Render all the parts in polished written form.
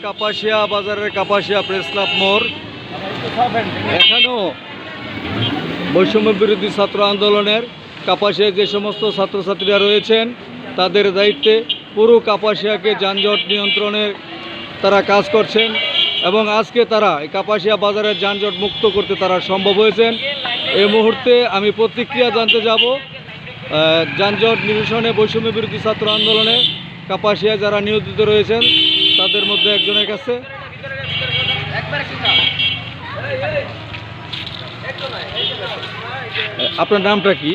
কাপাসিয়া বাজারের Kapasia press club মোড়। এখানেও বৈষম্য বিরোধী ছাত্র আন্দোলনের কাপাসিয়ায় যে সমস্ত ছাত্রছাত্রীরা রয়েছেন তাদের দায়িত্বে পুরো কাপাসিয়াকে যানজট নিয়ন্ত্রণে তারা কাজ করছেন এবং আজকে তারা এই কাপাসিয়া বাজারের যানজট মুক্ত করতে তারা সম্ভব হয়েছেন। এই মুহূর্তে আমি প্রতিক্রিয়া জানতে যাব যানজট নিরসনে বৈষম্য বিরোধী ছাত্র আন্দোলনে কাপাসিয়া যারা নিয়োজিত রয়েছেন তাদের মধ্যে একজনের কাছে। আপনার নামটা কি?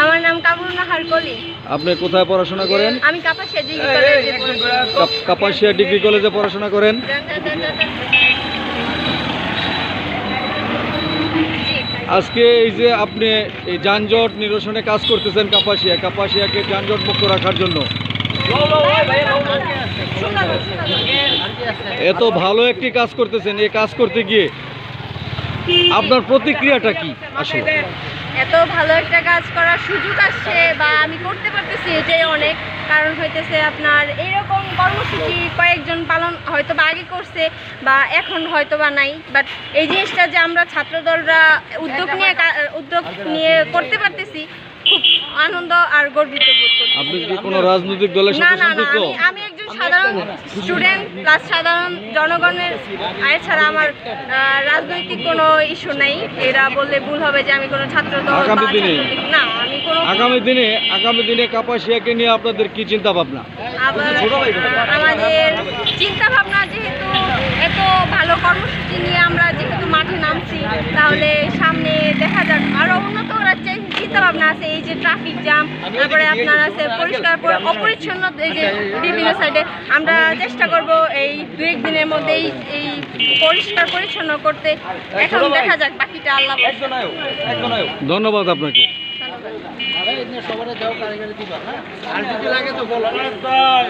আমার নাম কামরুন নাহার কলি। আপনি কোথায় পড়াশোনা করেন? আমি কাপাসিয়া ডিগ্রি কলেজে কাপাসিয়া ডিগ্রি কলেজে পড়াশোনা করেন। আজকে এই যে আপনি এই যানজট নিরসনে কাজ করতেছেন কাপাসিয়াকে যানজট মুক্ত রাখার জন্য, এত ভালো একটি কাজ করতেছেন, এই কাজ করতে গিয়ে আপনার প্রতিক্রিয়াটা কি? আসলে এত ভালো একটা কাজ করার সুযোগ আসছে বা আমি করতে পারতেছি এটাই অনেক। কারণ হইতেছে আপনার এইরকম কর্মসূচি কয়েকজন পালন হয়তো বা আগে করছে বা এখন হয়তো বা নাই, বাট এই জিনিসটা যে আমরা ছাত্রদলরা উদ্যোগ নিয়ে করতে পারতেছি খুব আনন্দ আর গর্বিত বোধ করছি। আপনি কি কোনো রাজনৈতিক দলের সাথে সম্পৃক্ত? আমি একজন সাধারণ স্টুডেন্ট প্লাস সাধারণ জনগণের এছাড়া আমার রাজনৈতিক কোনো ইস্যু নাই। এরা বললে ভুল হবে যে আমি কোনো ছাত্র দল না। আমি কোনো আগামী দিনে কাপাসিয়াকে নিয়ে আপনাদের কি চিন্তা ভাবনা? আমাদের চিন্তা ভাবনা যেহেতু এত ভালো কর্মসূচি নিয়ে আমরা যেহেতু মাঠে নামছি, তাহলে সামনে দেখা যাক আরো উন্নত করার চিন্তা ভাবনা আছে। এই যে ট্রাফিক জ্যাম, তারপরে আপনার আছে পরিষ্কার অপরিচ্ছন্ন, এই যে বিভিন্ন সাইডে আমরা চেষ্টা করব এই 2-1 দিনের মধ্যেই এই পরিষ্কার পরিচ্ছন্ন করতে। এখন দেখা যাক বাকিটা আল্লাহ। ধন্যবাদ আপনাকে। ধন্যবাদ।